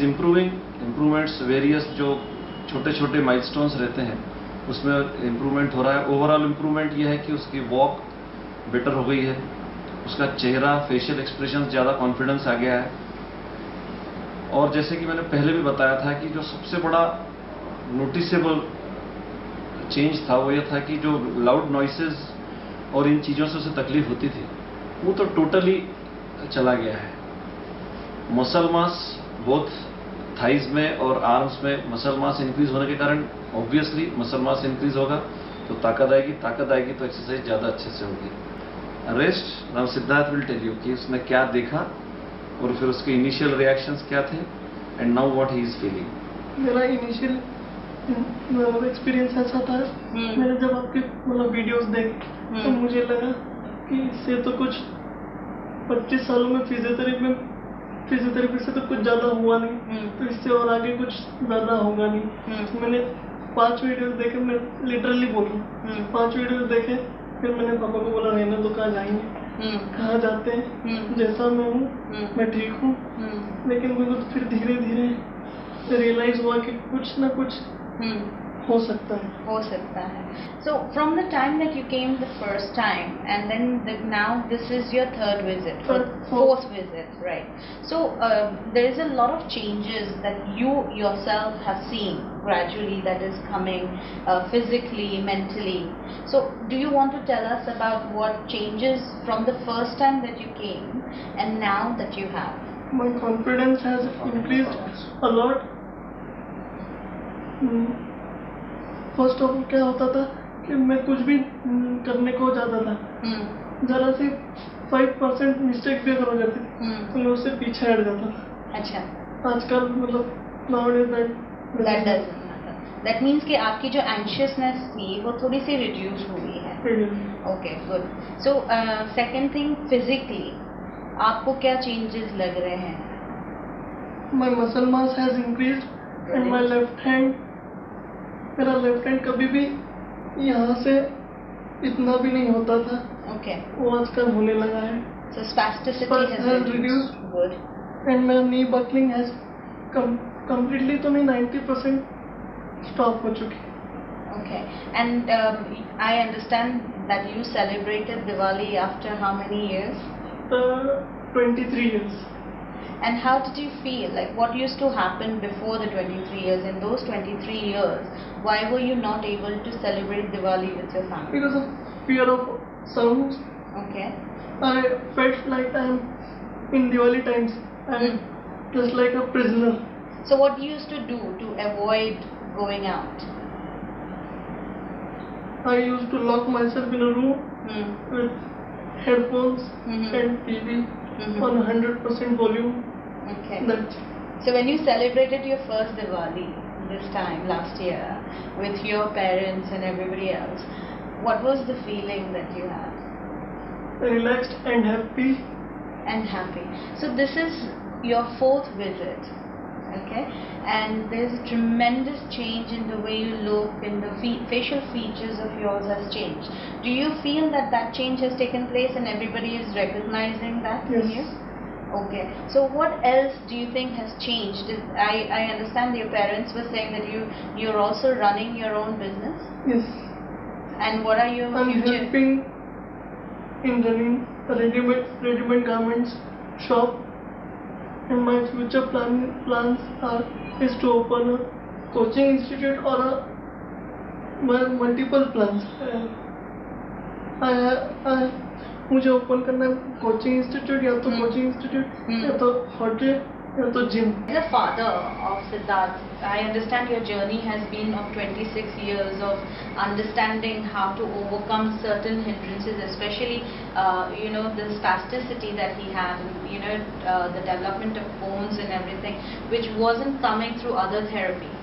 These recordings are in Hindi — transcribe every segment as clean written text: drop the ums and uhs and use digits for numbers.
इज इम्प्रूवमेंट्स वेरियस जो छोटे छोटे माइलस्टोन्स रहते हैं उसमें इम्प्रूवमेंट हो रहा है। ओवरऑल इम्प्रूवमेंट यह है कि उसकी वॉक बेटर हो गई है, उसका चेहरा फेशियल एक्सप्रेशन ज़्यादा कॉन्फिडेंस आ गया है। और जैसे कि मैंने पहले भी बताया था कि जो सबसे बड़ा नोटिसेबल चेंज था वो ये था कि जो लाउड नॉइसेस और इन चीज़ों से उसे तकलीफ होती थी वो तो टोटली चला गया है। मसल मास बोथ थाइज में और आर्म्स में मसल मास इंक्रीज होने के कारण ऑब्वियसली मसल मास इंक्रीज होगा तो ताकत आएगी तो एक्सरसाइज ज़्यादा अच्छे से होगी। Rest now Siddharth will tell you कि उसने क्या देखा और फिर उसके इनिशियल रिएक्शंस क्या थे and now what he is feeling. मेरा इनिशियल एक्सपीरियंस ऐसा था, मैंने जब आपके वीडियोस देखे तो मुझे लगा कि इससे तो कुछ 25 सालों में फिजियोथेरेपी से तो कुछ ज़्यादा हुआ नहीं, तो इससे और आगे कुछ ज़्यादा होगा नहीं। तो मैंने 5 वीडियोस देखे, मैं लिटरली बोल रहा हूँ 5 वीडियोस देखे, फिर मैंने पापा को बोला रहने तो कहाँ जाएंगे, कहाँ जाते हैं, जैसा मैं हूँ मैं ठीक हूँ। लेकिन मुझे तो फिर धीरे धीरे रियलाइज हुआ कि कुछ ना कुछ हो सकता है। So from the time that you came the first time and then now this is your third visit or fourth visit, right? So there is a lot of changes that you yourself have seen gradually that is coming physically, mentally. So do you want to tell us about what changes from the first time that you came and now that you have? My confidence has increased a lot. First of all क्या होता था कि मैं कुछ भी करने को जाता था, जरा सी 5% मिस्टेक भी अगर हो जाती तो मैं उससे पीछे हट जाता था। अच्छा, आजकल दैट मीन्स कि आपकी जो एंशियसनेस थी वो थोड़ी सी रिड्यूस हुई है। Okay, good. So second thing, physically आपको क्या चेंजेस लग रहे हैं? My muscle mass has increased and my left hand, मेरा लेफ्ट हैंड कभी भी यहाँ से इतना भी नहीं होता था। ओके, वो आजकल होने लगा है। So spasticity has reduced. Good. And my knee buckling has completely तो नहीं 90% स्टॉप हो चुकी। Okay, and I understand that you celebrated Diwali after how many years? 23 years. And how did you feel? Like, what used to happen before the 23 years? In those 23 years, why were you not able to celebrate Diwali with your family? Because of fear of sounds. Okay. I felt like I am in Diwali times. I am just like a prisoner. So what you used to do to avoid going out? I used to lock myself in a room with headphones and TV on 100% volume. Okay. That's So when you celebrated your first Diwali this time last year with your parents and everybody else, what was the feeling that you had? relaxed and happy. And happy. So this is your fourth visit, okay? And there's a tremendous change in the way you look, and the facial features of yours has changed. Do you feel that that change has taken place and everybody is recognizing that in you? Okay. So what else do you think has changed? I understand your parents were saying that you're also running your own business. Yes. And what are your I'm future? helping in running a ready-made garments shop, and my future plans is to open a coaching institute or multiple plans. मुझे ओपन करना है कोचिंग इंस्टीट्यूट, या तो कोचिंग इंस्टीट्यूट या तो होटल या तो gym. As a father of Siddharth, I understand your journey has been of 26 years of understanding how to overcome certain hindrances, especially the spasticity that he had, the development of bones and everything, which wasn't coming through other therapies.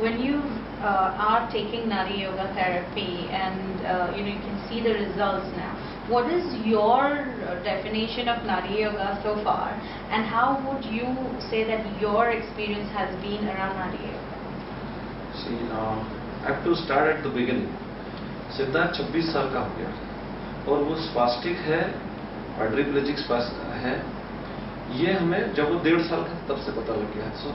When you are taking Nari Yoga therapy and you can see the results now, what is your definition of Nari Yoga so far, and how would you say that your experience has been around Nari Yoga? See, I have to start at the beginning. Siddharth 26 साल का हो गया और वो स्पास्टिक है, क्वाड्रिप्लेजिक है, ये हमें जब वो 1.5 साल का तब से पता लग गया। सो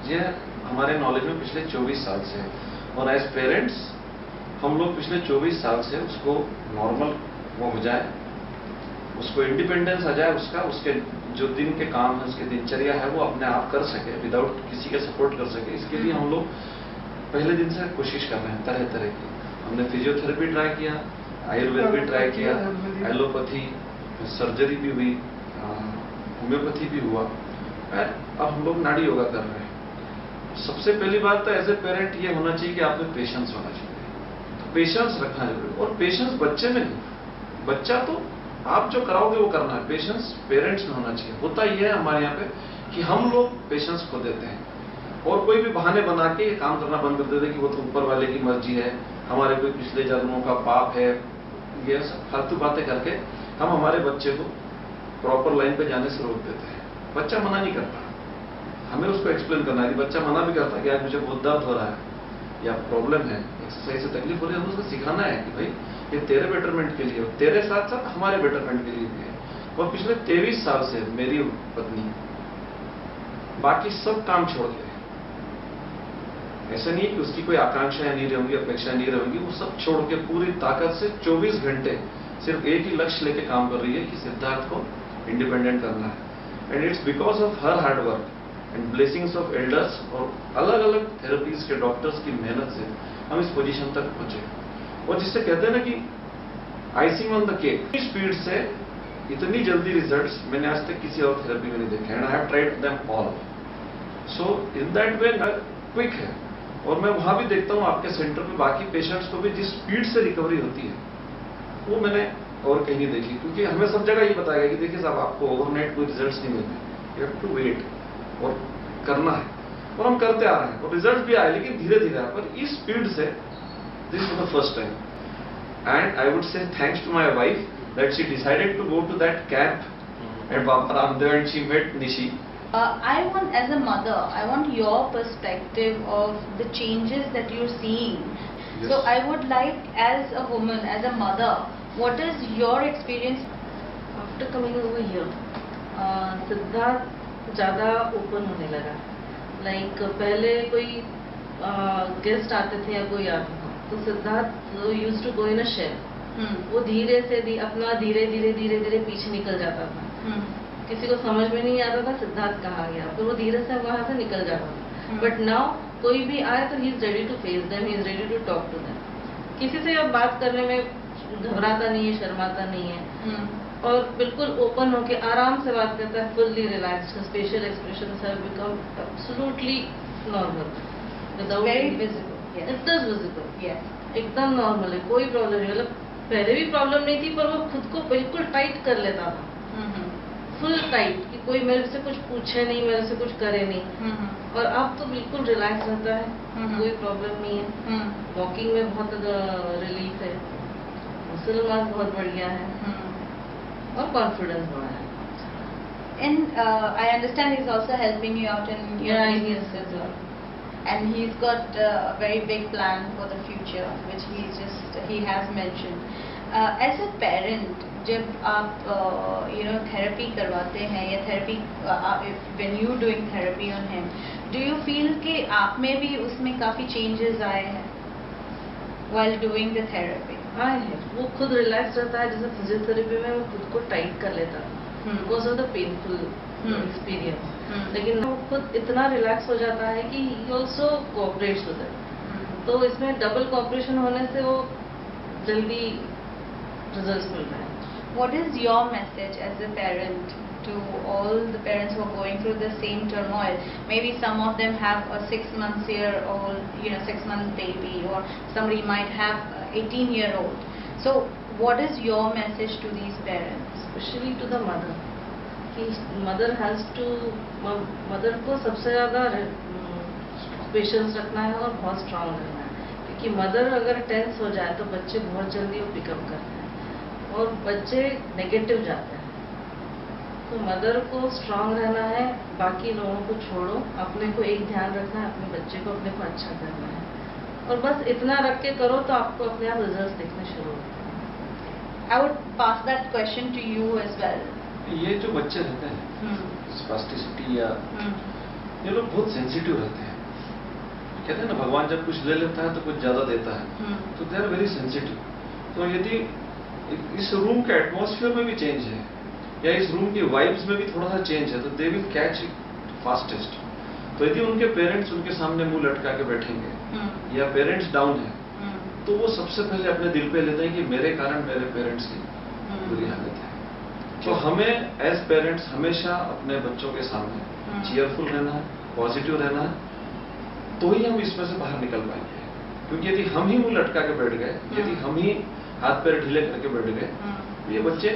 ये हमारे नॉलेज में पिछले 24 साल से है, और एज पेरेंट्स हम लोग पिछले 24 साल से उसको नॉर्मल वो हो जाए, उसको इंडिपेंडेंस आ जाए, उसके जो दिन के काम है, उसकी दिनचर्या है, वो अपने आप कर सके विदाउट किसी के सपोर्ट कर सके। इसके लिए हम लोग पहले दिन से कोशिश कर रहे हैं तरह तरह की। हमने फिजियोथेरेपी ट्राई किया, आयुर्वेद भी ट्राई किया, एलोपैथी, सर्जरी भी हुई, होम्योपैथी भी हुआ, अब हम लोग नाड़ी योगा कर रहे हैं। सबसे पहली बात तो एज ए पेरेंट ये होना चाहिए कि आप में पेशेंस होना चाहिए, तो पेशेंस रखना जरूरी। और पेशेंस बच्चे में नहीं, बच्चा तो आप जो कराओगे वो करना है, पेशेंस पेरेंट्स में होना चाहिए। होता ये है हमारे यहाँ पे कि हम लोग पेशेंस खो देते हैं और कोई भी बहाने बना के काम करना बंद कर देते हैं कि वो तो ऊपर वाले की मर्जी है, हमारे कोई पिछले जन्मों का पाप है, ये सब फालतू बातें करके हम हमारे बच्चे को प्रॉपर लाइन पे जाने से रोक देते हैं। बच्चा मना नहीं करता, हमें उसको एक्सप्लेन करना है कि बच्चा मना भी करता है कि आज मुझे बहुत दर्द हो रहा है या प्रॉब्लम है, एक्सरसाइज से तकलीफ हो रही है, हमें उसको सिखाना है कि भाई ये तेरे बेटरमेंट के लिए हो, तेरे साथ साथ हमारे बेटरमेंट के लिए भी है। और पिछले 23 साल से मेरी पत्नी बाकी सब काम छोड़ के, ऐसा नहीं है कि उसकी कोई आकांक्षाएं नहीं रहेंगी, अपेक्षाएं नहीं रहेंगी, वो सब छोड़ के पूरी ताकत से 24 घंटे सिर्फ एक ही लक्ष्य लेके काम कर रही है कि सिद्धार्थ को इंडिपेंडेंट करना है। And it's because of her hard work and blessings of elders और अलग अलग थेरेपीज के डॉक्टर्स की मेहनत से हम इस पोजीशन तक पहुंचे। और जिससे कहते हैं ना कि icing on the cake, speed से इतनी जल्दी रिजल्ट्स मैंने आज तक किसी और थेरेपी में नहीं देखे। And I have tried them all, so in that way quick है। और मैं वहां भी देखता हूं आपके सेंटर पे बाकी पेशेंट्स को भी जिस स्पीड से रिकवरी होती है वो मैंने और कहीं नहीं देखी, क्योंकि हमें सब जगह ये बताया गया कि देखिए साहब आपको ओवरनाइट कोई रिजल्ट्स नहीं मिलते, यू हैव टू वेट और करना है। और हम करते आ रहे हैं और रिजल्ट भी आए, लेकिन धीरे धीरे। पर इस स्पीड से this was the first time and I would say thanks to my wife that she decided to go to that camp at Baba Ramdev and she met Nishi. I want, as a mother, I want your perspective of the changes that you're seeing. Yes. So I would like, as a woman, as a mother, what is your experience? After coming over here, Siddharth ज़्यादा ओपन होने लगा। लाइक पहले कोई गेस्ट आते थे या कोई आता था तो Siddharth used to go in a shell, वो धीरे से अपना धीरे धीरे पीछे निकल जाता था। किसी को समझ में नहीं आता था सिद्धार्थ कहाँ गया, फिर वो धीरे से वहां से निकल जाता था। बट नाउ कोई भी आए तो he is ready to face them, he is ready to talk to them. किसी से अब बात करने में घबराता नहीं है, शर्माता नहीं है और बिल्कुल ओपन होके आराम से बात करता है, fully relaxed. Facial expressions have become absolutely normal without Very visible. Yes. It is visible, Yes. एकदम नॉर्मल है, कोई प्रॉब्लम नहीं। मतलब पहले भी प्रॉब्लम नहीं थी पर वो खुद को बिल्कुल टाइट कर लेता था, फुल टाइट, कि कोई मेरे से कुछ पूछे नहीं, मेरे से कुछ करे नहीं। और अब तो बिल्कुल रिलैक्स रहता है, कोई प्रॉब्लम नहीं है। वॉकिंग में बहुत रिलीफ है, मसल मास बहुत बढ़िया है और कॉन्फिडेंस बढ़ा है। And I understand he's also helping you out in your business as well. And he's got a very big plan for the future, which he has mentioned. As a parent, जब आप थेरेपी करवाते हैं या therapy when you doing therapy on him, do you feel कि आप में भी उसमें काफी changes आए हैं while doing the therapy? आए हैं, वो खुद रिलैक्स रहता है। जैसे फिजियोथेरेपी में वो खुद को टाइट कर लेता है because of the painful experience, लेकिन वो खुद इतना रिलैक्स हो जाता है कि ही ऑल्सो कोऑपरेट्स विद इट। तो इसमें डबल कोऑपरेशन होने से वो जल्दी रिजल्ट्स मिल रहा है। What is your message as a parent to all the parents who are going through the same turmoil? Maybe some of them have a 6-month-old, 6-month baby, or somebody might have 18-year-old. So what is your message to these parents? Especially to the mother, कि मदर को सबसे ज़्यादा पेशेंस रखना है और बहुत स्ट्रांग रहना है, क्योंकि मदर अगर टेंस हो जाए तो बच्चे बहुत जल्दी वो पिकअप करते हैं और बच्चे नेगेटिव जाते हैं। तो मदर को स्ट्रांग रहना है, बाकी लोगों को छोड़ो, अपने को एक ध्यान रखना है, अपने बच्चे को अपने को अच्छा करना है और बस इतना रख के करो तो आपको अपने आप रिजल्ट्स दिखने शुरू होते हैं। I would pass that question to you as well. ये जो बच्चे रहते हैं स्पास्टिसिटी या ये लोग बहुत सेंसिटिव रहते हैं। कहते हैं ना भगवान जब कुछ ले लेता है तो कुछ ज्यादा देता है, तो दे आर वेरी सेंसिटिव। तो यदि इस रूम के एटमॉस्फेयर में भी चेंज है या इस रूम की वाइब्स में भी थोड़ा सा चेंज है तो they will catch it fastest. तो यदि उनके पेरेंट्स उनके सामने मुंह लटका के बैठेंगे या पेरेंट्स डाउन है तो वो सबसे पहले अपने दिल पे लेते हैं कि मेरे कारण मेरे पेरेंट्स की बुरी हालत है। तो हमें एज पेरेंट्स हमेशा अपने बच्चों के सामने चीयरफुल रहना है, पॉजिटिव रहना है, तो ही हम इसमें से बाहर निकल पाएंगे। क्योंकि यदि हम ही मुंह लटका के बैठ गए, यदि हम ही हाथ पैर ढीले करके बैठ गए, ये बच्चे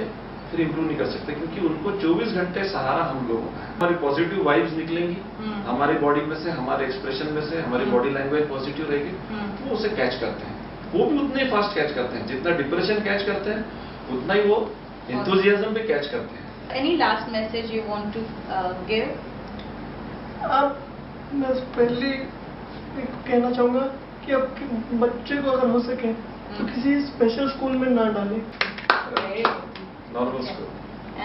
फिर इंप्रूव नहीं कर सकते, क्योंकि उनको 24 घंटे सहारा हम लोगों का है। हमारी पॉजिटिव वाइब्स निकलेंगी हमारी बॉडी में से, हमारे एक्सप्रेशन में से, हमारी बॉडी लैंग्वेज पॉजिटिव रहेगी, तो वो उसे कैच करते हैं। वो भी उतने ही फास्ट कैच करते हैं जितना डिप्रेशन कैच करते हैं, उतना ही वो एंथुसियाज्म भी कैच करते हैं। Any last message you want to give? आप मैं पहले कहना चाहूँगा कि आप बच्चे को अगर हो सके तो किसी स्पेशल स्कूल में ना डालें, normal school.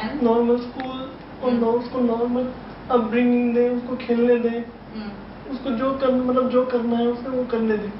And normal school, और उसको नॉर्मल अपब्रिंगिंग दें, उसको खेलने दें, उसको जो करना है उसको वो करने दें।